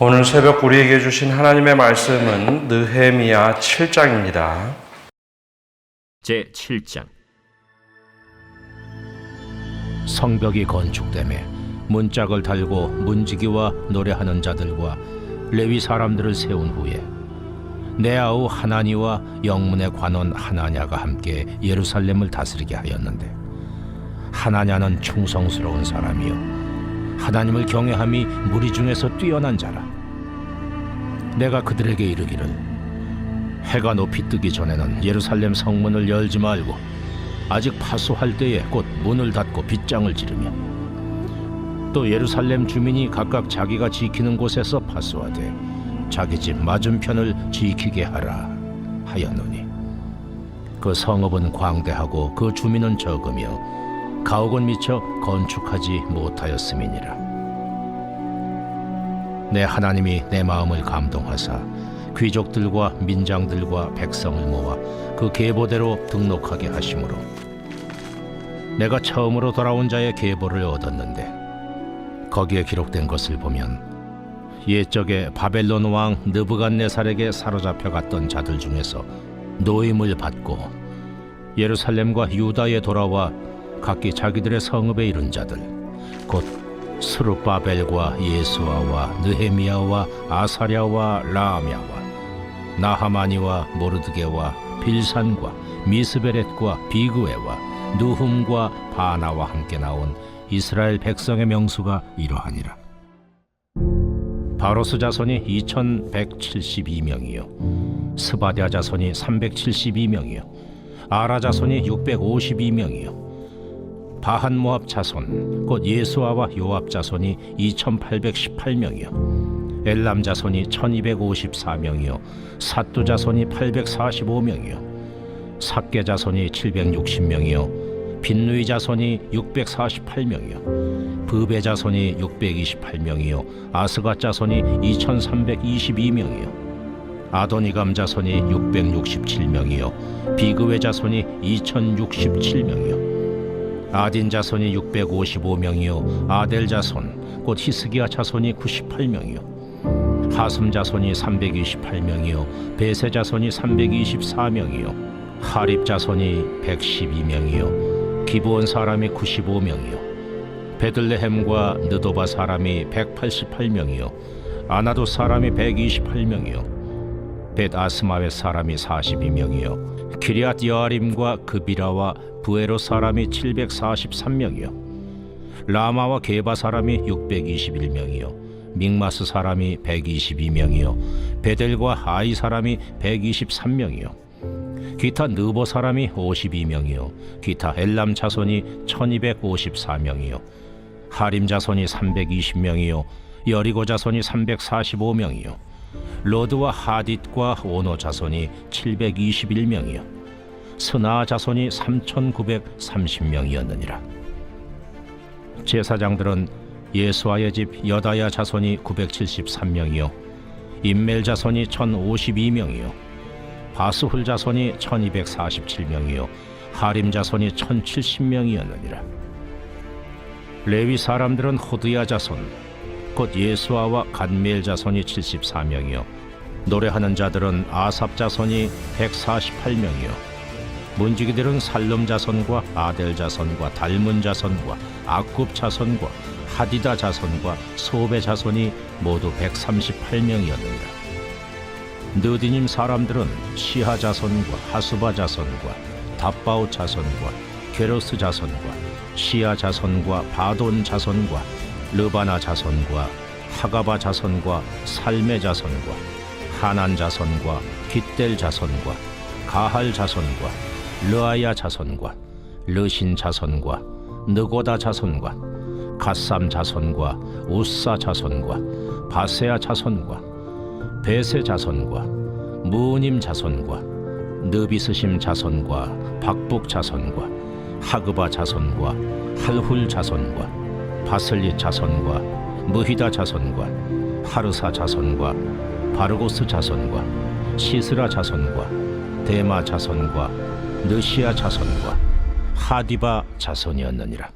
오늘 새벽 우리에게 주신 하나님의 말씀은 느헤미야 7장입니다. 제 7장. 성벽이 건축되매 문짝을 달고 문지기와 노래하는 자들과 레위 사람들을 세운 후에 내 아우 하나니와 영문의 관원 하나냐가 함께 예루살렘을 다스리게 하였는데, 하나냐는 충성스러운 사람이요 하나님을 경외함이 무리 중에서 뛰어난 자라. 내가 그들에게 이르기를, 해가 높이 뜨기 전에는 예루살렘 성문을 열지 말고 아직 파수할 때에 곧 문을 닫고 빗장을 지르며, 또 예루살렘 주민이 각각 자기가 지키는 곳에서 파수하되 자기 집 맞은편을 지키게 하라 하였노니, 그 성읍은 광대하고 그 주민은 적으며 가옥은 미처 건축하지 못하였음이니라. 내 하나님이 내 마음을 감동하사 귀족들과 민장들과 백성을 모아 그 계보대로 등록하게 하심으로 내가 처음으로 돌아온 자의 계보를 얻었는데, 거기에 기록된 것을 보면 옛적에 바벨론 왕 느부갓네살에게 사로잡혀 갔던 자들 중에서 노임을 받고 예루살렘과 유다에 돌아와 각기 자기들의 성읍에 이른 자들, 곧 스룹바벨과 예수아와 느헤미야와 아사랴와 라암야와 나하마니와 모르드게와 빌산과 미스베렛과 비그웨와 느훔과 바나와 함께 나온 이스라엘 백성의 명수가 이러하니라. 바로스 자손이 2172명이요 스바랴 자손이 372명이요 아라 자손이 652명이요 바한 모압 자손 곧 예수아와 요압 자손이 2818명이요 엘람 자손이 1254명이요 삿두 자손이 845명이요 삭게 자손이 760명이요 빈누이 자손이 648명이요 브베 자손이 628명이요 아스가 자손이 2322명이요 아도니감 자손이 667명이요 비그웨 자손이 2067명이요 아딘 자손이 655명이요 아델 자손 곧 히스기야 자손이 98명이요 하슴 자손이 328명이요 베세 자손이 324명이요 하립 자손이 112명이요 기브온 사람이 95명이요 베들레헴과 느도바 사람이 188명이요 아나도 사람이 128명이요 벳아스마웨 사람이 42명이요 기리앗 여아림과 그비라와 부에로 사람이 743명이요 라마와 게바 사람이 621명이요 믹마스 사람이 122명이요 베델과 아이 사람이 123명이요 기타 느보 사람이 52명이요 기타 엘람 자손이 1254명이요 하림 자손이 320명이요 여리고 자손이 345명이요 로드와 하딧과 오노 자손이 721명이요 스나 자손이 3930명이었느니라. 제사장들은 예수아의 집 여다야 자손이 973명이요 임멜 자손이 1052명이요 바스훌 자손이 1247명이요 하림 자손이 1070명이었느니라. 레위 사람들은 호드야 자손 곧 예수아와 간미엘 자손이 74명이요 노래하는 자들은 아삽 자손이 148명이요 문지기들은 살름 자손과 아델 자손과 달문 자손과 아굽 자손과 하디다 자손과 소베 자손이 모두 138명이었느니라. 느디님 사람들은 시하 자손과 하수바 자손과 답바오 자손과 게로스 자손과 시야 자손과 바돈 자손과 르바나 자손과 하가바 자손과 살메 자손과 하난 자손과 깃델 자손과 가할 자손과 르아야 자손과 르신 자손과 느고다 자손과 갓삼 자손과 우사 자손과 바세아 자손과 베세 자손과 무님 자손과 느비스심 자손과 박북 자손과 하그바 자손과 할훌 자손과 바슬리 자손과 무히다 자손과 하르사 자손과 바르고스 자손과 시스라 자손과 데마 자손과 느시아 자손과 하디바 자손이었느니라.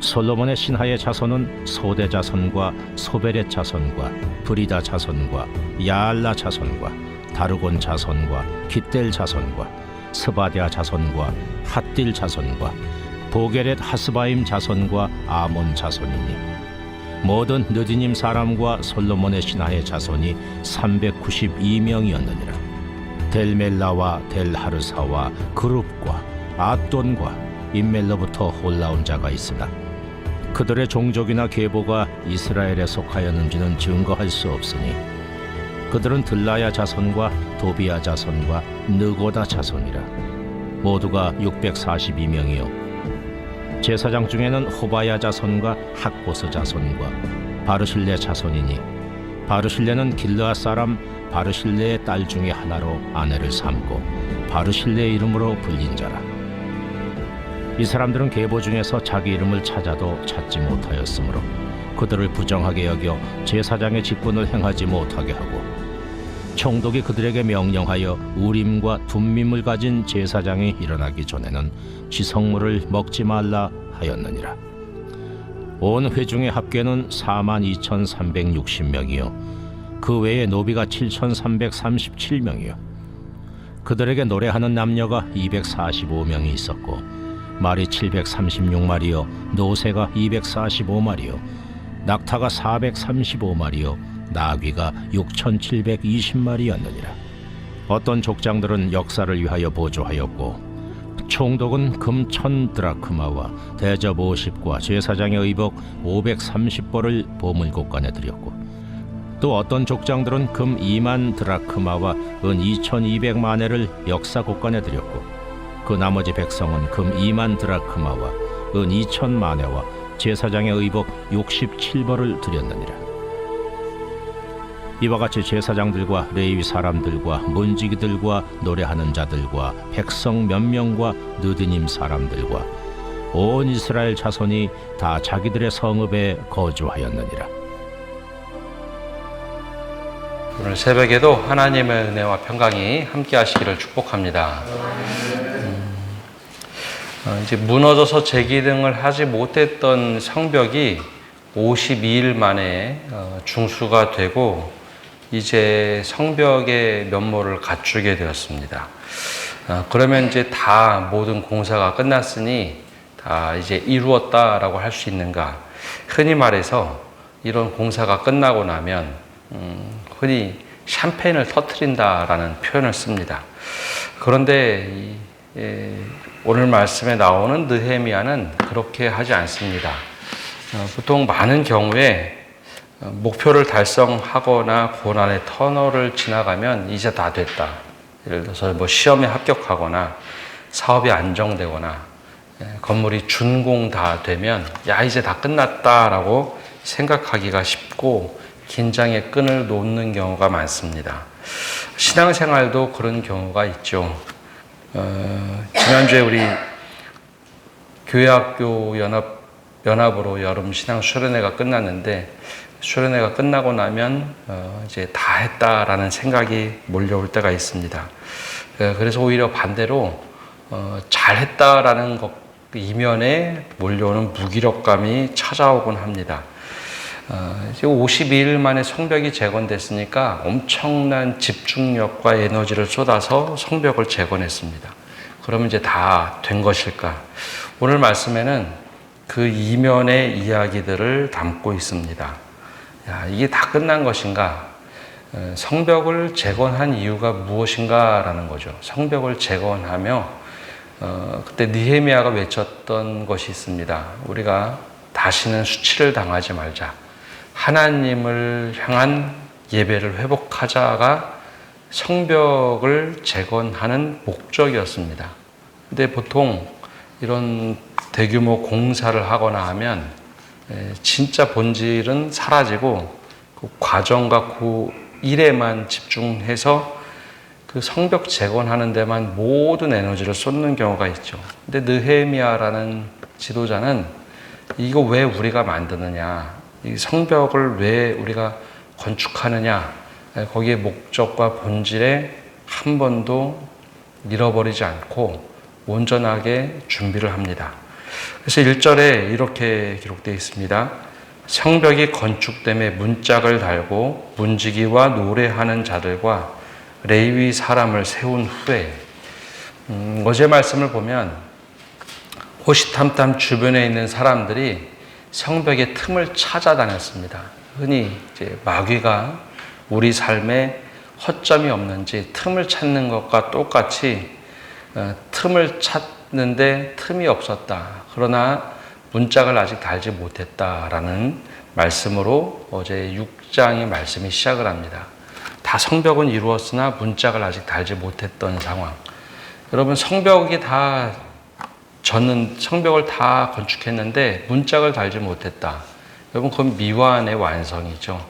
솔로몬의 신하의 자손은 소대 자손과 소베렛 자손과 브리다 자손과 야알라 자손과 다르곤 자손과 깃델 자손과 스바디아 자손과 핫딜 자손과 보게렛 하스바임 자손과 아몬 자손이니 모든 느디님 사람과 솔로몬의 신하의 자손이 392명이었느니라. 델멜라와 델하르사와 그룹과 아돈과 임멜로부터 올라온 자가 있으나 그들의 종족이나 계보가 이스라엘에 속하였는지는 증거할 수 없으니 그들은 들라야 자손과 도비야 자손과 느고다 자손이라. 모두가 642명이요 제사장 중에는 호바야 자손과 학보스 자손과 바르실레 자손이니 바르실레는 길르앗 사람 바르실레의 딸 중에 하나로 아내를 삼고 바르실레의 이름으로 불린 자라. 이 사람들은 계보 중에서 자기 이름을 찾아도 찾지 못하였으므로 그들을 부정하게 여겨 제사장의 직분을 행하지 못하게 하고 총독이 그들에게 명령하여 우림과 둠밈을 가진 제사장이 일어나기 전에는 지성물을 먹지 말라 하였느니라. 온 회중의 합계는 42,360명이요 그 외에 노비가 7,337명이요 그들에게 노래하는 남녀가 245명이 있었고 말이 736마리요 노새가 245마리요 낙타가 435마리요 나귀가 6,720마리였느니라. 어떤 족장들은 역사를 위하여 보조하였고 총독은 금 1,000드라크마와 대접 50과 제사장의 의복 530벌을 보물국간에 드렸고 또 어떤 족장들은 금 2만 드라크마와 은 2,200만회를 역사국간에 드렸고 그 나머지 백성은 금 2만 드라크마와 은 2,000만회와 제사장의 의복 67벌을 드렸느니라. 이와 같이 제사장들과 레위 사람들과 문지기들과 노래하는 자들과 백성 몇 명과 느디님 사람들과 온 이스라엘 자손이 다 자기들의 성읍에 거주하였느니라. 오늘 새벽에도 하나님의 은혜와 평강이 함께 하시기를 축복합니다. 이제 무너져서 재기능을 하지 못했던 성벽이 52일 만에 중수가 되고 이제 성벽의 면모를 갖추게 되었습니다. 그러면 이제 다 모든 공사가 끝났으니 다 이제 이루었다라고 할 수 있는가? 흔히 말해서 이런 공사가 끝나고 나면 흔히 샴페인을 터뜨린다라는 표현을 씁니다. 그런데 오늘 말씀에 나오는 느헤미야는 그렇게 하지 않습니다. 보통 많은 경우에 목표를 달성하거나 고난의 터널을 지나가면 이제 다 됐다. 예를 들어서 뭐 시험에 합격하거나 사업이 안정되거나 건물이 준공 다 되면 야 이제 다 끝났다라고 생각하기가 쉽고 긴장의 끈을 놓는 경우가 많습니다. 신앙생활도 그런 경우가 있죠. 지난주에 우리 교회학교 연합으로 여름 신앙 수련회가 끝났는데 수련회가 끝나고 나면 이제 다 했다라는 생각이 몰려올 때가 있습니다. 그래서 오히려 반대로 잘했다라는 것 이면에 몰려오는 무기력감이 찾아오곤 합니다. 이제 52일 만에 성벽이 재건됐으니까 엄청난 집중력과 에너지를 쏟아서 성벽을 재건했습니다. 그러면 이제 다 된 것일까? 오늘 말씀에는 그 이면의 이야기들을 담고 있습니다. 야, 이게 다 끝난 것인가? 성벽을 재건한 이유가 무엇인가라는 거죠. 성벽을 재건하며 그때 느헤미야가 외쳤던 것이 있습니다. 우리가 다시는 수치를 당하지 말자. 하나님을 향한 예배를 회복하자가 성벽을 재건하는 목적이었습니다. 근데 보통 이런 대규모 공사를 하거나 하면 진짜 본질은 사라지고 그 과정과 그 일에만 집중해서 그 성벽 재건하는 데만 모든 에너지를 쏟는 경우가 있죠. 근데 느헤미야라는 지도자는 이거 왜 우리가 만드느냐, 이 성벽을 왜 우리가 건축하느냐, 거기에 목적과 본질에 한 번도 잃어버리지 않고 온전하게 준비를 합니다. 그래서 1절에 이렇게 기록되어 있습니다. 성벽이 건축됨에 문짝을 달고 문지기와 노래하는 자들과 레위 사람을 세운 후에 어제 말씀을 보면 호시탐탐 주변에 있는 사람들이 성벽의 틈을 찾아다녔습니다. 흔히 이제 마귀가 우리 삶에 허점이 없는지 틈을 찾는 것과 똑같이 틈을 찾는데 틈이 없었다. 그러나 문짝을 아직 달지 못했다라는 말씀으로 어제 6장의 말씀이 시작을 합니다. 다 성벽은 이루었으나 문짝을 아직 달지 못했던 상황. 여러분, 성벽을 다 건축했는데 문짝을 달지 못했다. 여러분, 그건 미완의 완성이죠.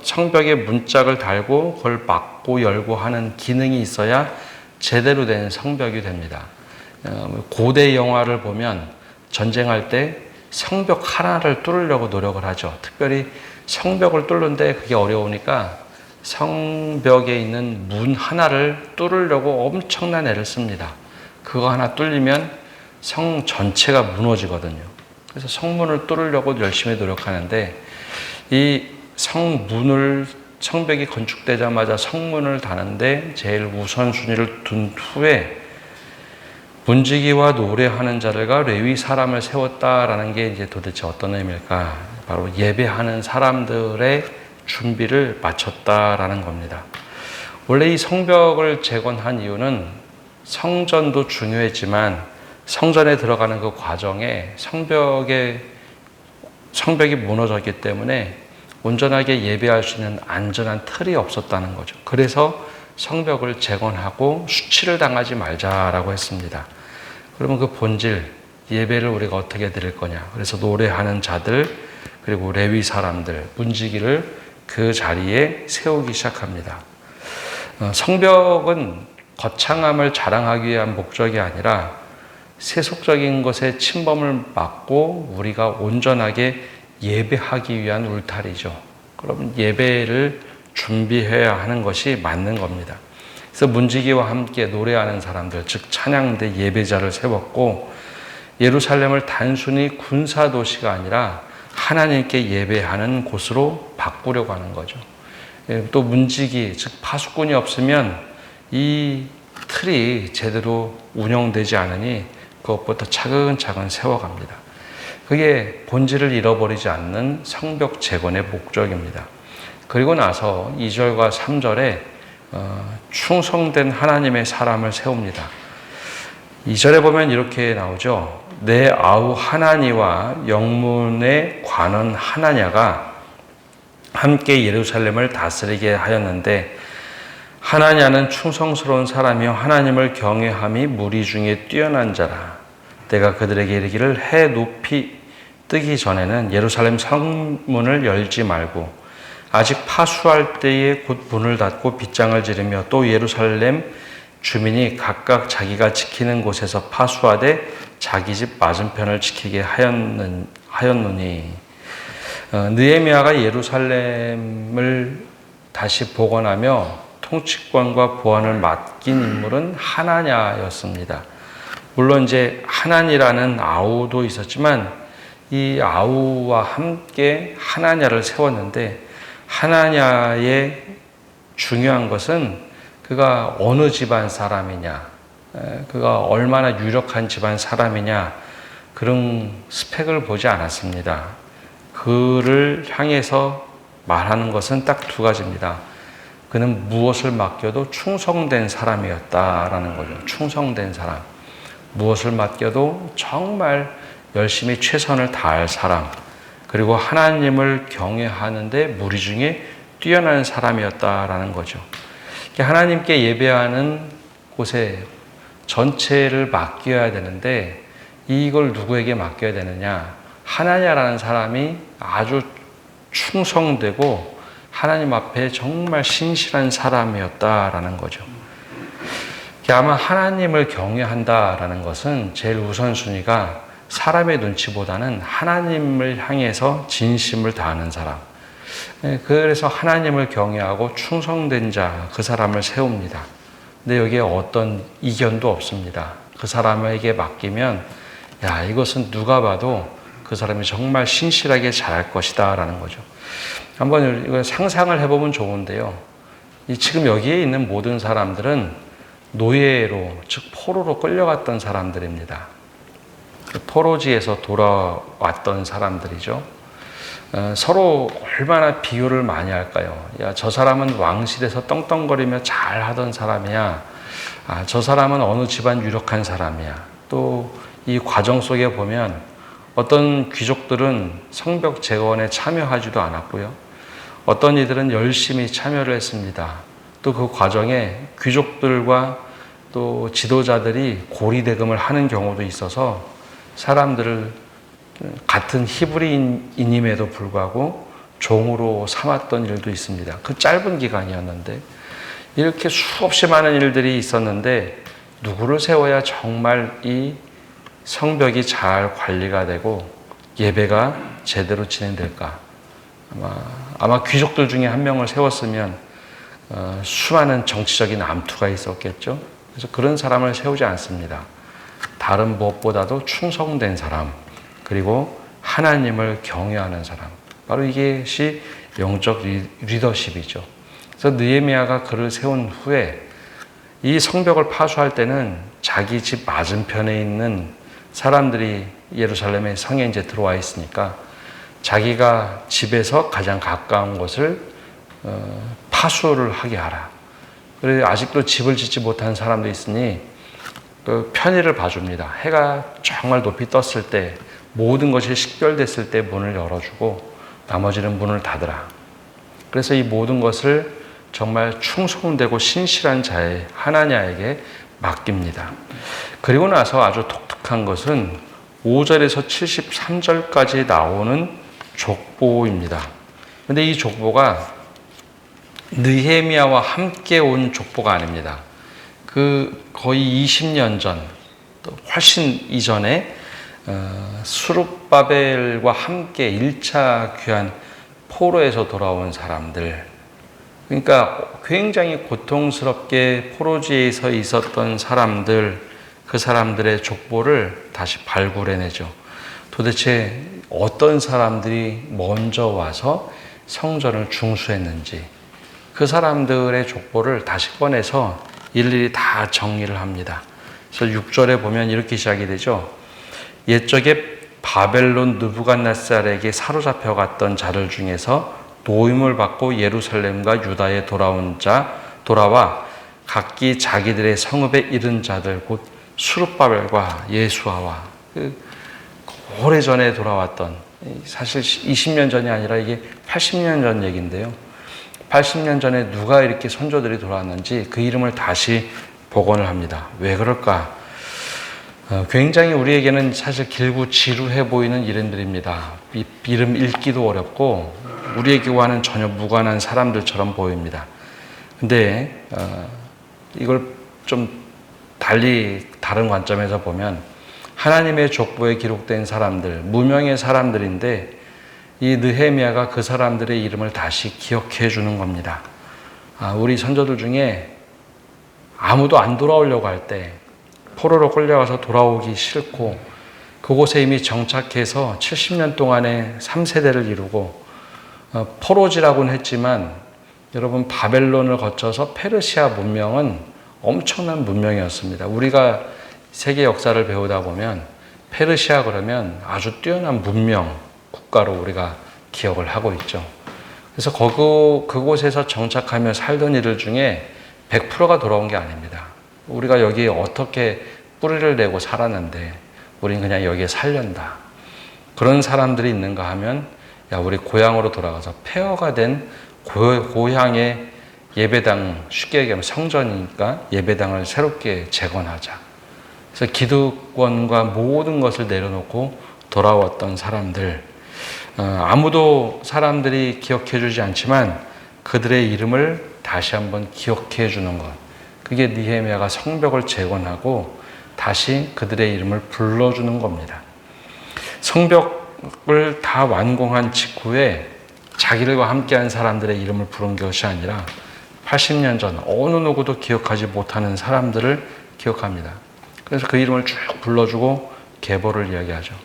성벽에 문짝을 달고 그걸 막고 열고 하는 기능이 있어야 제대로 된 성벽이 됩니다. 고대 영화를 보면 전쟁할 때 성벽 하나를 뚫으려고 노력을 하죠. 특별히 성벽을 뚫는데 그게 어려우니까 성벽에 있는 문 하나를 뚫으려고 엄청난 애를 씁니다. 그거 하나 뚫리면 성 전체가 무너지거든요. 그래서 성문을 뚫으려고 열심히 노력하는데 이 성벽이 건축되자마자 성문을 다는데 제일 우선순위를 둔 후에 문지기와 노래하는 자들과 레위 사람을 세웠다라는 게 이제 도대체 어떤 의미일까? 바로 예배하는 사람들의 준비를 마쳤다라는 겁니다. 원래 이 성벽을 재건한 이유는 성전도 중요했지만 성전에 들어가는 그 과정에 성벽이 무너졌기 때문에 온전하게 예배할 수 있는 안전한 틀이 없었다는 거죠. 그래서 성벽을 재건하고 수치를 당하지 말자라고 했습니다. 그러면 그 본질, 예배를 우리가 어떻게 드릴 거냐. 그래서 노래하는 자들, 그리고 레위 사람들, 문지기를 그 자리에 세우기 시작합니다. 성벽은 거창함을 자랑하기 위한 목적이 아니라 세속적인 것의 침범을 막고 우리가 온전하게 예배하기 위한 울타리죠. 그러면 예배를 준비해야 하는 것이 맞는 겁니다. 그래서 문지기와 함께 노래하는 사람들, 즉 찬양대 예배자를 세웠고 예루살렘을 단순히 군사도시가 아니라 하나님께 예배하는 곳으로 바꾸려고 하는 거죠. 또 문지기, 즉 파수꾼이 없으면 이 틀이 제대로 운영되지 않으니 그것부터 차근차근 세워갑니다. 그게 본질을 잃어버리지 않는 성벽 재건의 목적입니다. 그리고 나서 2절과 3절에 충성된 하나님의 사람을 세웁니다. 2절에 보면 이렇게 나오죠. 내 아우 하나니와 영문의 관원 하나냐가 함께 예루살렘을 다스리게 하였는데 하나냐는 충성스러운 사람이요 하나님을 경외함이 무리 중에 뛰어난 자라. 내가 그들에게 이르기를 해 높이 뜨기 전에는 예루살렘 성문을 열지 말고 아직 파수할 때에 곧 문을 닫고 빗장을 지르며 또 예루살렘 주민이 각각 자기가 지키는 곳에서 파수하되 자기 집 맞은편을 지키게 하였노니. 느헤미야가 예루살렘을 다시 복원하며 통치권과 보안을 맡긴 인물은 하나냐였습니다. 물론 이제 하나니라는 아우도 있었지만 이 아우와 함께 하나냐를 세웠는데 하나냐의 중요한 것은 그가 어느 집안 사람이냐, 그가 얼마나 유력한 집안 사람이냐 그런 스펙을 보지 않았습니다. 그를 향해서 말하는 것은 딱 두 가지입니다. 그는 무엇을 맡겨도 충성된 사람이었다라는 거죠. 충성된 사람. 무엇을 맡겨도 정말 열심히 최선을 다할 사람. 그리고 하나님을 경외하는데 무리 중에 뛰어난 사람이었다라는 거죠. 하나님께 예배하는 곳에 전체를 맡겨야 되는데 이걸 누구에게 맡겨야 되느냐? 하나냐라는 사람이 아주 충성되고 하나님 앞에 정말 신실한 사람이었다라는 거죠. 아마 하나님을 경외한다라는 것은 제일 우선순위가 사람의 눈치보다는 하나님을 향해서 진심을 다하는 사람. 그래서 하나님을 경외하고 충성된 자, 그 사람을 세웁니다. 근데 여기에 어떤 이견도 없습니다. 그 사람에게 맡기면 야, 이것은 누가 봐도 그 사람이 정말 신실하게 잘할 것이다 라는 거죠. 한번 이걸 상상을 해보면 좋은데요. 지금 여기에 있는 모든 사람들은 노예로, 즉 포로로 끌려갔던 사람들입니다. 포로지에서 돌아왔던 사람들이죠. 서로 얼마나 비교를 많이 할까요? 야, 저 사람은 왕실에서 떵떵거리며 잘하던 사람이야. 아, 저 사람은 어느 집안 유력한 사람이야. 또 이 과정 속에 보면 어떤 귀족들은 성벽 재건에 참여하지도 않았고요. 어떤 이들은 열심히 참여를 했습니다. 또 그 과정에 귀족들과 또 지도자들이 고리대금을 하는 경우도 있어서 사람들을 같은 히브리인임에도 불구하고 종으로 삼았던 일도 있습니다. 그 짧은 기간이었는데 이렇게 수없이 많은 일들이 있었는데 누구를 세워야 정말 이 성벽이 잘 관리가 되고 예배가 제대로 진행될까? 아마 귀족들 중에 한 명을 세웠으면 수많은 정치적인 암투가 있었겠죠. 그래서 그런 사람을 세우지 않습니다. 다른 무엇보다도 충성된 사람, 그리고 하나님을 경외하는 사람. 바로 이것이 영적 리더십이죠. 그래서 느헤미야가 그를 세운 후에 이 성벽을 파수할 때는 자기 집 맞은편에 있는 사람들이 예루살렘의 성에 이제 들어와 있으니까 자기가 집에서 가장 가까운 곳을 파수를 하게 하라. 그래서 아직도 집을 짓지 못한 사람도 있으니 그 편의를 봐줍니다. 해가 정말 높이 떴을 때 모든 것이 식별됐을 때 문을 열어주고 나머지는 문을 닫으라. 그래서 이 모든 것을 정말 충성되고 신실한 자의 하나냐에게 맡깁니다. 그리고 나서 아주 독특한 것은 5절에서 73절까지 나오는 족보입니다. 그런데 이 족보가 느헤미야와 함께 온 족보가 아닙니다. 그 거의 20년 전, 또 훨씬 이전에 스룹바벨과 함께 1차 귀환 포로에서 돌아온 사람들, 그러니까 굉장히 고통스럽게 포로지에서 있었던 사람들, 그 사람들의 족보를 다시 발굴해내죠. 도대체 어떤 사람들이 먼저 와서 성전을 중수했는지 그 사람들의 족보를 다시 꺼내서 일일이 다 정리를 합니다. 그래서 6절에 보면 이렇게 시작이 되죠. 옛적에 바벨론 느부갓네살에게 사로잡혀 갔던 자들 중에서 노임을 받고 예루살렘과 유다에 돌아와 각기 자기들의 성읍에 이른 자들 곧 수룹바벨과 예수아와 오래전에 돌아왔던, 사실 20년 전이 아니라 이게 80년 전 얘기인데요. 80년 전에 누가 이렇게 선조들이 돌아왔는지 그 이름을 다시 복원을 합니다. 왜 그럴까? 굉장히 우리에게는 사실 길고 지루해 보이는 이름들입니다. 이름 읽기도 어렵고 우리에게와는 전혀 무관한 사람들처럼 보입니다. 근데 이걸 좀 달리 다른 관점에서 보면 하나님의 족보에 기록된 사람들, 무명의 사람들인데 이 느헤미야가 그 사람들의 이름을 다시 기억해 주는 겁니다. 우리 선조들 중에 아무도 안 돌아오려고 할 때 포로로 끌려가서 돌아오기 싫고 그곳에 이미 정착해서 70년 동안에 3세대를 이루고 포로지라고는 했지만 여러분 바벨론을 거쳐서 페르시아 문명은 엄청난 문명이었습니다. 우리가 세계 역사를 배우다 보면 페르시아 그러면 아주 뛰어난 문명 국가로 우리가 기억을 하고 있죠. 그래서 그곳에서 정착하며 살던 이들 중에 100%가 돌아온 게 아닙니다. 우리가 여기에 어떻게 뿌리를 내고 살았는데 우리는 그냥 여기에 살련다. 그런 사람들이 있는가 하면 야, 우리 고향으로 돌아가서 폐허가 된 고향의 예배당, 쉽게 얘기하면 성전이니까 예배당을 새롭게 재건하자. 그래서 기득권과 모든 것을 내려놓고 돌아왔던 사람들, 아무도 사람들이 기억해 주지 않지만 그들의 이름을 다시 한번 기억해 주는 것. 그게 느헤미야가 성벽을 재건하고 다시 그들의 이름을 불러주는 겁니다. 성벽을 다 완공한 직후에 자기들과 함께한 사람들의 이름을 부른 것이 아니라 80년 전 어느 누구도 기억하지 못하는 사람들을 기억합니다. 그래서 그 이름을 쭉 불러주고 계보를 이야기하죠.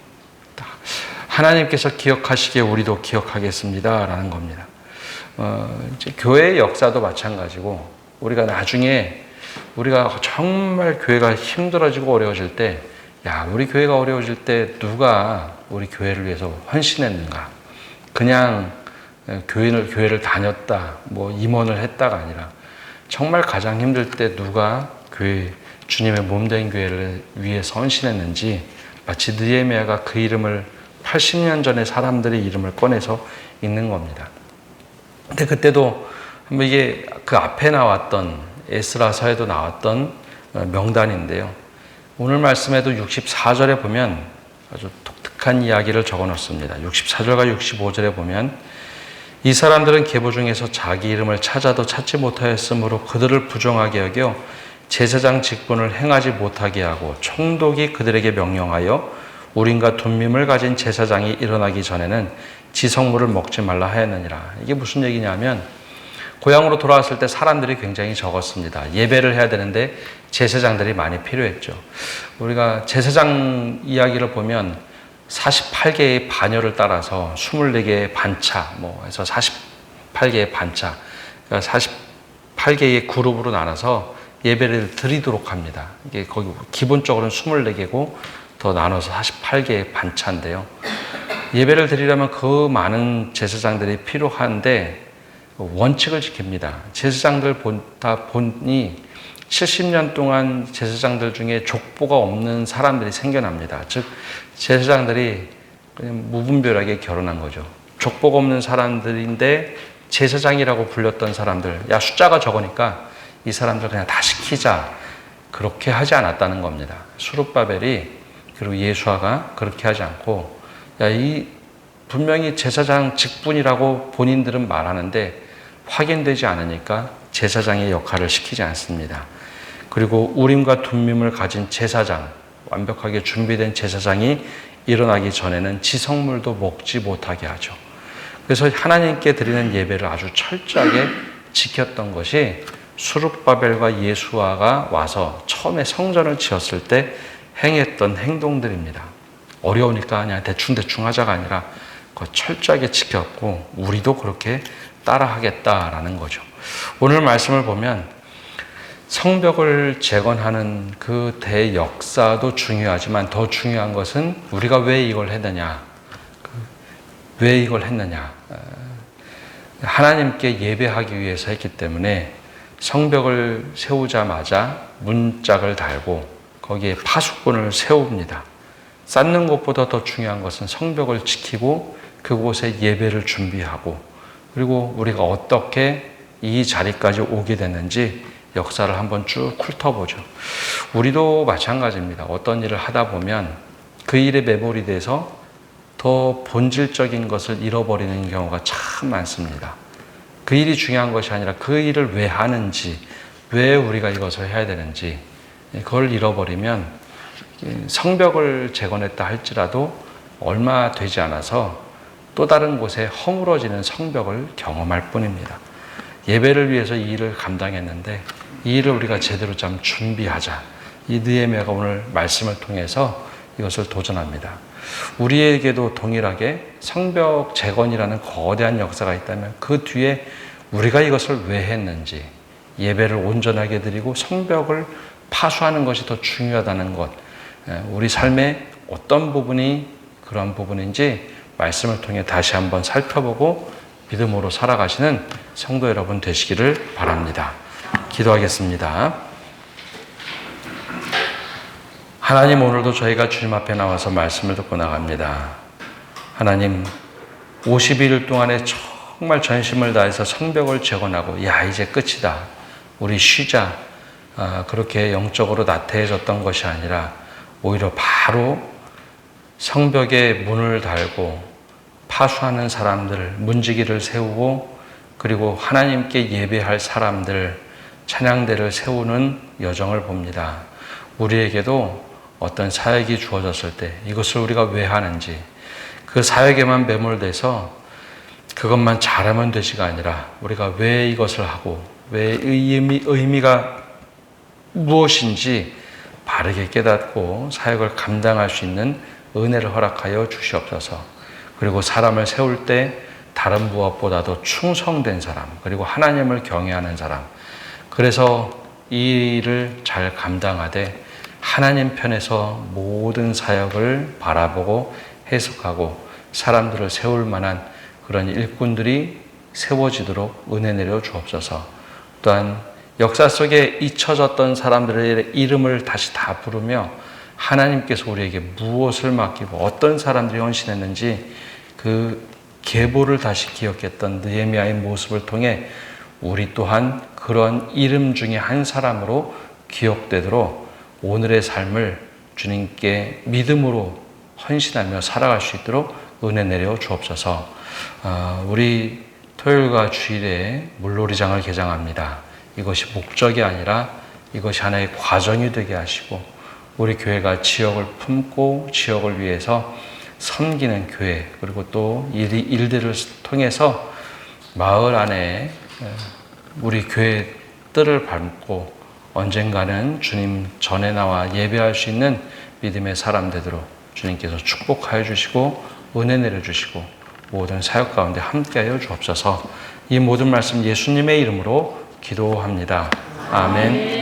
하나님께서 기억하시기에 우리도 기억하겠습니다 라는 겁니다. 이제 교회의 역사도 마찬가지고, 우리가 나중에 우리가 정말 교회가 힘들어지고 어려워질 때, 우리 교회가 어려워질 때 누가 우리 교회를 위해서 헌신했는가? 그냥 교회를 다녔다, 뭐 임원을 했다가 아니라, 정말 가장 힘들 때 누가 주님의 몸된 교회를 위해서 헌신했는지, 마치 느헤미야가 그 이름을 80년 전에 사람들의 이름을 꺼내서 읽는 겁니다. 근데 그때도 이게 그 앞에 나왔던 에스라서에도 나왔던 명단인데요. 오늘 말씀에도 64절에 보면 아주 독특한 이야기를 적어 놓습니다. 64절과 65절에 보면, 이 사람들은 계보 중에서 자기 이름을 찾아도 찾지 못하였으므로 그들을 부정하게 여겨 제사장 직분을 행하지 못하게 하고, 총독이 그들에게 명령하여 우림과 둠밈을 가진 제사장이 일어나기 전에는 지성물을 먹지 말라 하였느니라. 이게 무슨 얘기냐면, 고향으로 돌아왔을 때 사람들이 굉장히 적었습니다. 예배를 해야 되는데 제사장들이 많이 필요했죠. 우리가 제사장 이야기를 보면 48개의 반열을 따라서 24개의 반차, 해서 48개의 반차, 그러니까 48개의 그룹으로 나눠서 예배를 드리도록 합니다. 이게 거기 기본적으로는 24개고 더 나눠서 48개의 반차인데요. 예배를 드리려면 그 많은 제사장들이 필요한데 원칙을 지킵니다. 제사장들 다 보니 70년 동안 제사장들 중에 족보가 없는 사람들이 생겨납니다. 즉 제사장들이 그냥 무분별하게 결혼한 거죠. 족보가 없는 사람들인데 제사장이라고 불렸던 사람들, 숫자가 적으니까 이 사람들 그냥 다 시키자, 그렇게 하지 않았다는 겁니다. 수룹바벨이, 그리고 예수아가 그렇게 하지 않고, 이 분명히 제사장 직분이라고 본인들은 말하는데 확인되지 않으니까 제사장의 역할을 시키지 않습니다. 그리고 우림과 둠밈을 가진 제사장, 완벽하게 준비된 제사장이 일어나기 전에는 지성물도 먹지 못하게 하죠. 그래서 하나님께 드리는 예배를 아주 철저하게 지켰던 것이 수룹바벨과 예수아가 와서 처음에 성전을 지었을 때 행했던 행동들입니다. 어려우니까 그냥 대충 하자가 아니라 그거 철저하게 지켰고, 우리도 그렇게 따라하겠다라는 거죠. 오늘 말씀을 보면 성벽을 재건하는 그 대역사도 중요하지만 더 중요한 것은 우리가 왜 이걸 했느냐, 하나님께 예배하기 위해서 했기 때문에 성벽을 세우자마자 문짝을 달고 거기에 파수꾼을 세웁니다. 쌓는 것보다 더 중요한 것은 성벽을 지키고 그곳에 예배를 준비하고, 그리고 우리가 어떻게 이 자리까지 오게 됐는지 역사를 한번 쭉 훑어보죠. 우리도 마찬가지입니다. 어떤 일을 하다 보면 그 일에 매몰이 돼서 더 본질적인 것을 잃어버리는 경우가 참 많습니다. 그 일이 중요한 것이 아니라 그 일을 왜 하는지, 왜 우리가 이것을 해야 되는지, 그걸 잃어버리면 성벽을 재건했다 할지라도 얼마 되지 않아서 또 다른 곳에 허물어지는 성벽을 경험할 뿐입니다. 예배를 위해서 이 일을 감당했는데 이 일을 우리가 제대로 좀 준비하자. 이 느헤미야가 오늘 말씀을 통해서 이것을 도전합니다. 우리에게도 동일하게 성벽 재건이라는 거대한 역사가 있다면 그 뒤에 우리가 이것을 왜 했는지, 예배를 온전하게 드리고 성벽을 파수하는 것이 더 중요하다는 것, 우리 삶의 어떤 부분이 그런 부분인지 말씀을 통해 다시 한번 살펴보고 믿음으로 살아가시는 성도 여러분 되시기를 바랍니다. 기도하겠습니다. 하나님, 오늘도 저희가 주님 앞에 나와서 말씀을 듣고 나갑니다. 하나님, 50일 동안에 정말 전심을 다해서 성벽을 재건하고 이제 끝이다, 우리 쉬자, 그렇게 영적으로 나태해졌던 것이 아니라 오히려 바로 성벽에 문을 달고 파수하는 사람들, 문지기를 세우고, 그리고 하나님께 예배할 사람들, 찬양대를 세우는 여정을 봅니다. 우리에게도 어떤 사역이 주어졌을 때 이것을 우리가 왜 하는지, 그 사역에만 매몰돼서 그것만 잘하면 되지가 아니라 우리가 왜 이것을 하고 왜 의미가 무엇인지 바르게 깨닫고 사역을 감당할 수 있는 은혜를 허락하여 주시옵소서. 그리고 사람을 세울 때 다른 무엇보다도 충성된 사람, 그리고 하나님을 경외하는 사람, 그래서 이 일을 잘 감당하되 하나님 편에서 모든 사역을 바라보고 해석하고 사람들을 세울 만한 그런 일꾼들이 세워지도록 은혜 내려 주옵소서. 또한 역사 속에 잊혀졌던 사람들의 이름을 다시 다 부르며 하나님께서 우리에게 무엇을 맡기고 어떤 사람들이 헌신했는지 그 계보를 다시 기억했던 느헤미야의 모습을 통해 우리 또한 그런 이름 중에 한 사람으로 기억되도록 오늘의 삶을 주님께 믿음으로 헌신하며 살아갈 수 있도록 은혜 내려 주옵소서. 우리 토요일과 주일에 물놀이장을 개장합니다. 이것이 목적이 아니라 이것이 하나의 과정이 되게 하시고 우리 교회가 지역을 품고 지역을 위해서 섬기는 교회, 그리고 또 일들을 통해서 마을 안에 우리 교회의 뜰을 밟고 언젠가는 주님 전에 나와 예배할 수 있는 믿음의 사람 되도록 주님께서 축복하여 주시고 은혜 내려주시고 모든 사역 가운데 함께하여 주옵소서. 이 모든 말씀 예수님의 이름으로 기도합니다. 아멘.